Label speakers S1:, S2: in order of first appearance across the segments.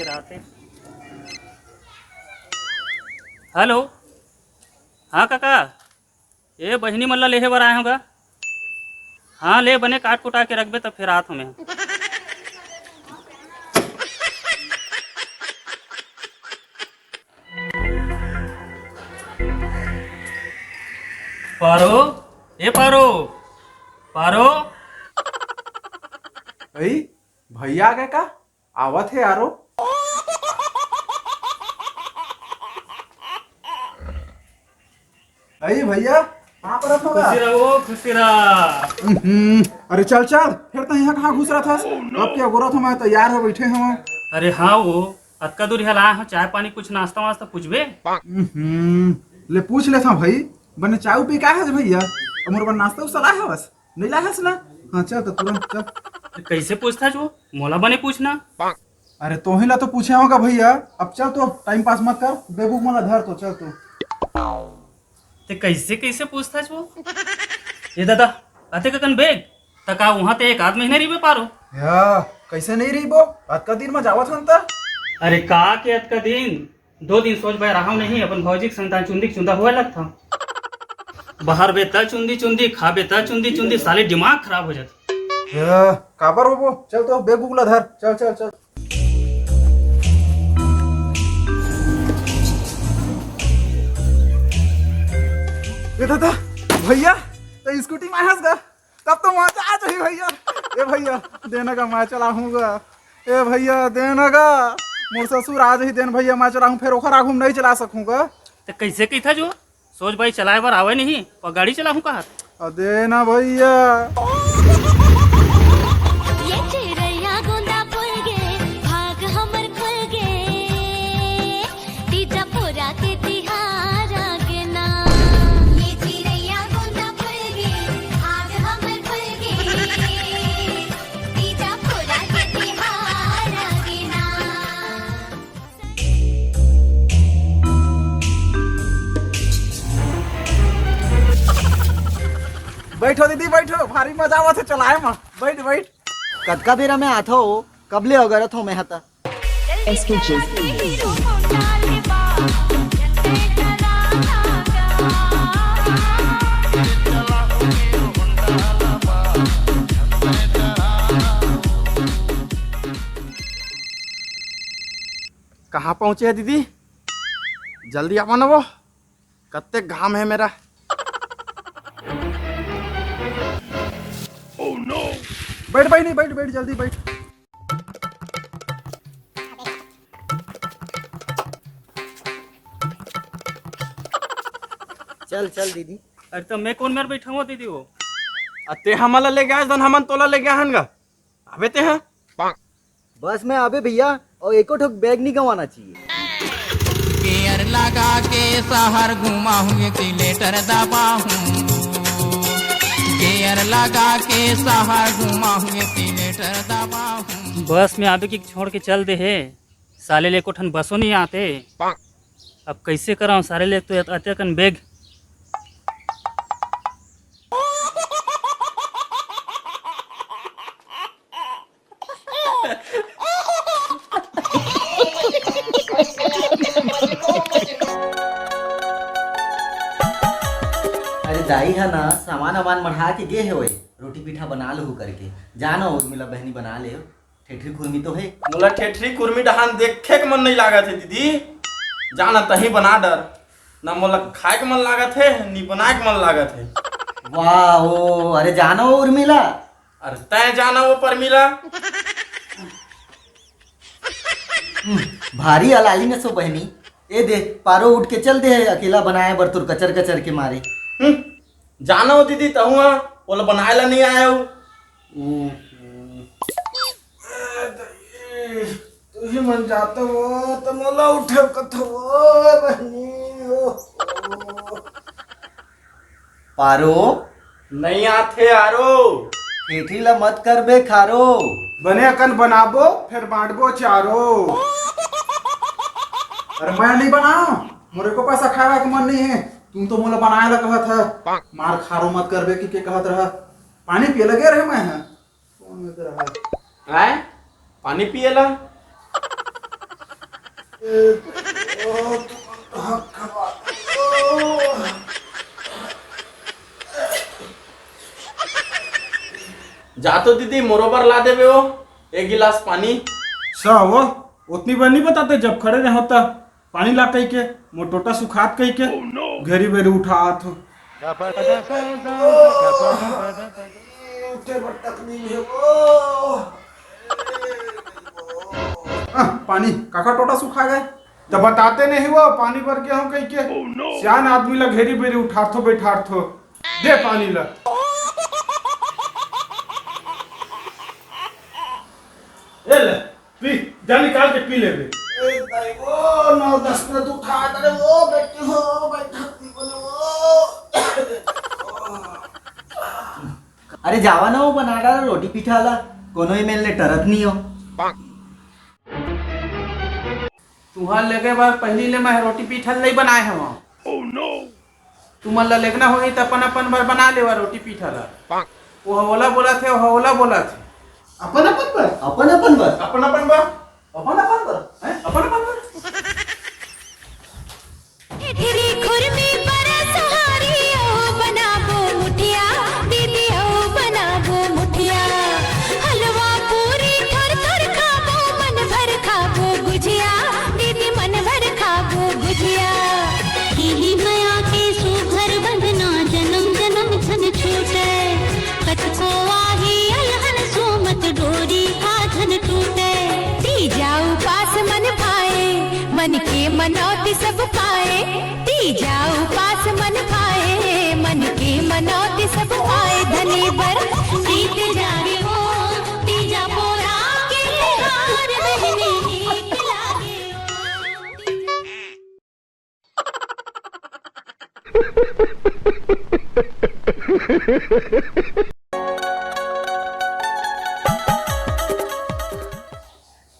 S1: राते। हेलो, हाँ काका, ये बहनी मल्ला लेहे बर आए होगा। हाँ ले बने काट कुटा के रखबे तब फिर आत हमें। पारो, ए पारो, पारो।
S2: भाई भैया आ गए का? आवत है यारो। अरे भैया कहाँ पर रखा
S1: खुशी रहो, खुशी रह।
S2: अरे चल चल, फिर तो यहाँ कहाँ घुस रहा था? अब क्या गोरा था, मैं तैयार हो बैठे हम।
S1: अरे हाँ वो अतका दूर हला हो, चाय पानी कुछ नाश्ता वास्ता पूछबे।
S2: ले पूछ लेता भाई, बने चाय पी का है भैया? मोर बन नाश्ता उसा लाया है बस, नहीं लाया है ना? हाँ चल तो तुरंत चल।
S1: कैसे पूछता जो मोला बने पूछना।
S2: अरे तो ही ला तो पूछे होगा भैया। अब चल तो टाइम पास मत कर, बेबू मला धर तो चल तू।
S1: ते कैसे कैसे पूछता जो। ये दादा अते कन बेग तका वहाँ ते एक आध महीने रही पारो।
S2: या कैसे नहीं रही वो? अतका दिन में जावत हन त।
S1: अरे का के अतका दिन 2 दिन सोच भाई रहा नहीं, अपन भौजी के संतान चुंदी चुंदा हुआ लगता। बाहर बेता चुंदी चुंदी, खा बेता चुंदी चुंदी, साले दिमाग खराब हो जाता।
S2: या काबर हो वो? चल तो बेबू मला धर, चल चल चल। ये दादा भैया तो स्कूटी में हंस गा, तब तो मजा आ जाए भैया। ए भैया देना का मैं चलाऊंगा। ए भैया देना का, मोर ससुर आज ही देन भैया मैं चलाऊं, फिर ओखर आगू नहीं चला सकूंगा।
S1: तो कैसे कही था जो सोच भाई चलाए बार आवे नहीं और गाड़ी चलाऊं कहा।
S2: देना भैया। बैठो दीदी बैठो, भारी मजा आवत है चलाए में। बैठ बैठ।
S3: कतका बेरा में आता हो, कबले अगरत हो मैं हता।
S2: कहाँ पहुँचे है दीदी? जल्दी आवा ना वो, कत्ते घाम है मेरा। बैठ बैठ नहीं, बैठ बैठ जल्दी बैठ।
S3: चल चल दीदी।
S1: अरे तो मैं कौन मेरे बैठा हुआ दीदी वो।
S2: अते हमला ले गया दन हमन तोला ले गया हनगा। अबे ते हैं
S3: बस में आबे भैया, और एको ठोक बैग नहीं गंवाना चाहिए।
S4: गेयर लगा के शहर घुमा हूँ, एक्सीलेटर दबा हूँ। गेयर लगा के शहर घुमा हूँ, एक्सीलेटर दबा हूँ।
S1: बस में आबे की छोड़ के चल दे है, साले ले को ठन बसों नहीं आते। अब कैसे कराऊं, सारे ले तो अते कन बैग।
S3: अरे दाई है ना, सामान वामान मढ़ा के गे है वही, रोटी पीठा बना लो करके जानो। मिला बहनी बना ले, ठेठरी खुरमी तो है।
S2: मोला ठेठरी कुर्मी डहान देखे के मन नहीं लागत है दीदी। जाना तही बना डर ना, मोला खाए के मन लागत है नी बनाए के मन लागत है।
S3: वाह ओ, अरे जानो उर्मिला।
S2: अरे तय जाना वो परमिला।
S3: भारी अलाली न सो बहनी। ए दे पारो उठ के चल दे, अकेला बनाए बर तुर कचर कचर के मारे।
S2: जाना हो दीदी तहुआ बोला बनाए ला नहीं आया हो। तुझे मन जाता हो तो मोला उठे कथो बहनी।
S3: पारो
S2: नहीं आते यारो।
S3: ठेठरी ला मत कर बे खारो।
S2: बने अकन बनाबो फिर बांटबो चारो। अरे मैं नहीं बनाओ, मोरे को पैसा खाए के मन नहीं है। तुम तो मोला बनाए ला कहत है, मार खारो मत करबे की के कहत रहा। पानी पिए लगे रहे मैं है कौन में रहा है पानी पिए ला।
S5: जा तो दीदी मोरोबर ला देवे हो एक गिलास पानी।
S6: अच्छा वो उतनी बार नहीं बताते जब खड़े रहे होता पानी ला कही के मोटोटा सुखात कही के घेरी बेरी उठात हो।
S2: पानी काका टोटा सुखा गए तो बताते नहीं वो पानी भर के हम कही के सियान आदमी ला घेरी बेरी उठात हो बैठात हो दे पानी ला।
S6: ए ले पी जा निकाल के पी ले बे।
S2: वो 9-10 मिनट उठा दे वो बैठी हो बैठती बोले वो।
S3: अरे जावा ना वो बना डाला रोटी पीठा ला कोनो ही मेल ने टरत नहीं हो।
S5: तुहार लगे बार पहली ले मैं रोटी पीठल नहीं बनाए हम। तुमन ला लेगना होगी तो अपन अपन बार बना लेवा रोटी पीठल। वो हवला बोला थे वो हवला बोला थे
S2: अपन अपन पर
S3: अपन अपन बस
S2: अपन अपन पर अपन अपन पर हैं अपन अपन पर
S7: तेरी खुरमी पर सहारी ओ बनाबो मुठिया दीदी ओ बनाबो मुठिया हलवा पूरी थर थर खाबो मन भर खाबो गुजिया दीदी मन भर खाबो गुजिया ही माया के सुघर बंधना जन्म जन्म छन छूटे कतको आही अलहन सोमत डोरी आधन टूटे दी जाऊ पास मन भाए मन के मनौती सब पाए दी जाऊ पास मन भाए मन के मनौती सब पाए धनी बर जीत जागे हो तीजा पोरा के हार बहने नीक लागे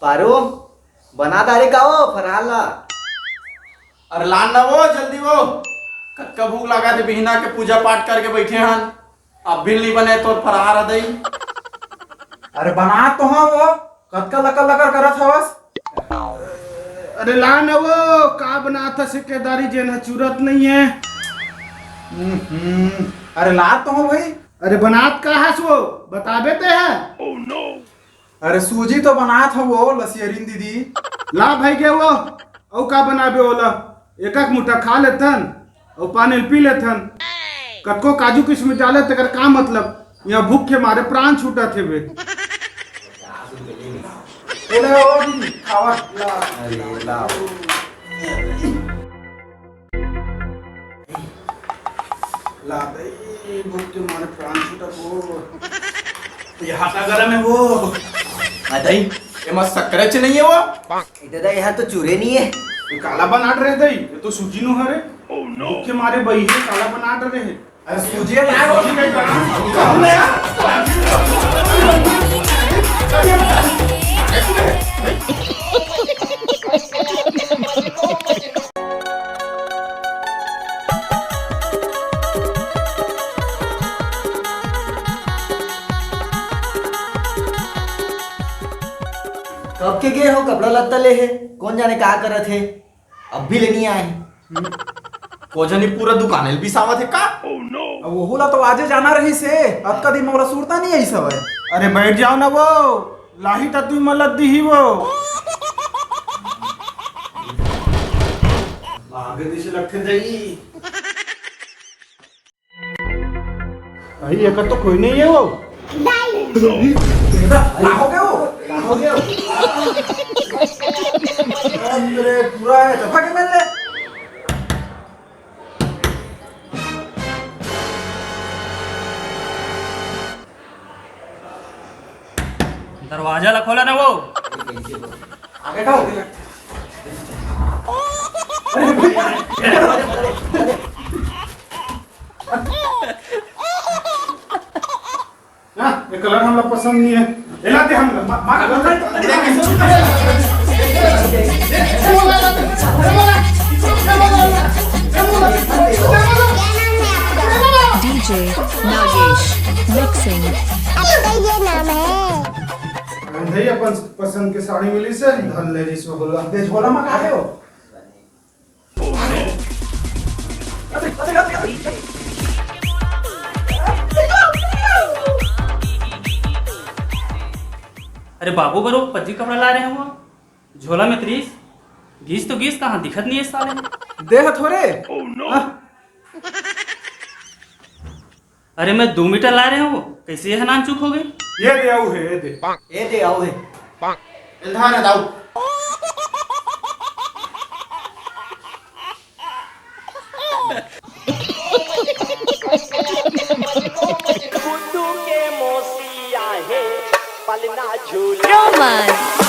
S3: पारो बना दारे का वो फरहाल ला।
S5: अरे लान ना वो जल्दी वो कक्का भूख लगा थे बिहना के पूजा पाठ करके बैठे हन अब भी नहीं बने तो फरार दई।
S2: अरे बना तो हाँ वो कतका लकर लकर करत हवस।
S6: अरे ला ना वो का बना था सिक्केदारी जेन चूरत नहीं है।
S2: अरे लात तो हो भाई।
S6: अरे बनात का है वो बताबे ते है।
S2: अरे सूजी तो बनात हो वो लसियरीन दीदी।
S6: ला भाई के वो औ का बनाबे ओला एक एक मुठ्ठा खा लेथन और पानी पी लेथन कतको काजू किशमिश डाले तकर का मतलब यहाँ भूख के मारे प्राण छूटा थे बे।
S2: बोले ओ दीदी खावा ला।
S3: अरे ला
S2: ला दे भूख के मारे प्राण छूटा वो ये हाथा गरम है वो।
S3: अदई
S5: ये मत शक्कर च नहीं है वो
S3: इधर यहाँ तो चूरे नहीं है।
S6: ये काला बनाट रहे दई ये तो सूजी नु हरे भूख के मारे बही है काला बनाट रहे।
S2: अरे सूजी ला रोटी नहीं
S3: कब के गए हो कपड़ा लत्ता ले है कौन जाने का करत है अब भी लेनी आए।
S5: कोजनी पूरा दुकान भी सावत है का।
S2: अब वो होला तो आजे जाना रही से अब का दिन मोरा सूरता नहीं है सब है।
S6: अरे बैठ जाओ ना वो लाही तू मलत दी ही वो
S2: आगे दिशे लगते जाई।
S6: भाई एक तो कोई नहीं है वो।
S2: ला हो गया वो ला हो गया। अरे पूरा है तो भागे मिल ले।
S1: दरवाजा ला खोला ना वो।
S2: आगे का हो गया।
S6: ना ये कलर हम लोग पसंद नहीं है एलाते हम लोग
S7: DJ Nagesh mixing ये नाम है
S6: है अपन पसंद के साड़ी मिली से धन ले जिसमें बोला
S2: दे झोला में काहे हो
S1: अरे बाबू बरो पज्जी कपड़ा ला रहे हैं वो झोला में 30 घीस तो घीस कहाँ दिखत नहीं है साले।
S2: देह थोड़े
S1: अरे मैं 2 मीटर ला रहे हैं वो कैसे यह नान चूक हो गई।
S6: ये दे आओ है ये दे
S3: ए दे आओ है
S5: इल्हान दाऊ
S7: रोमांस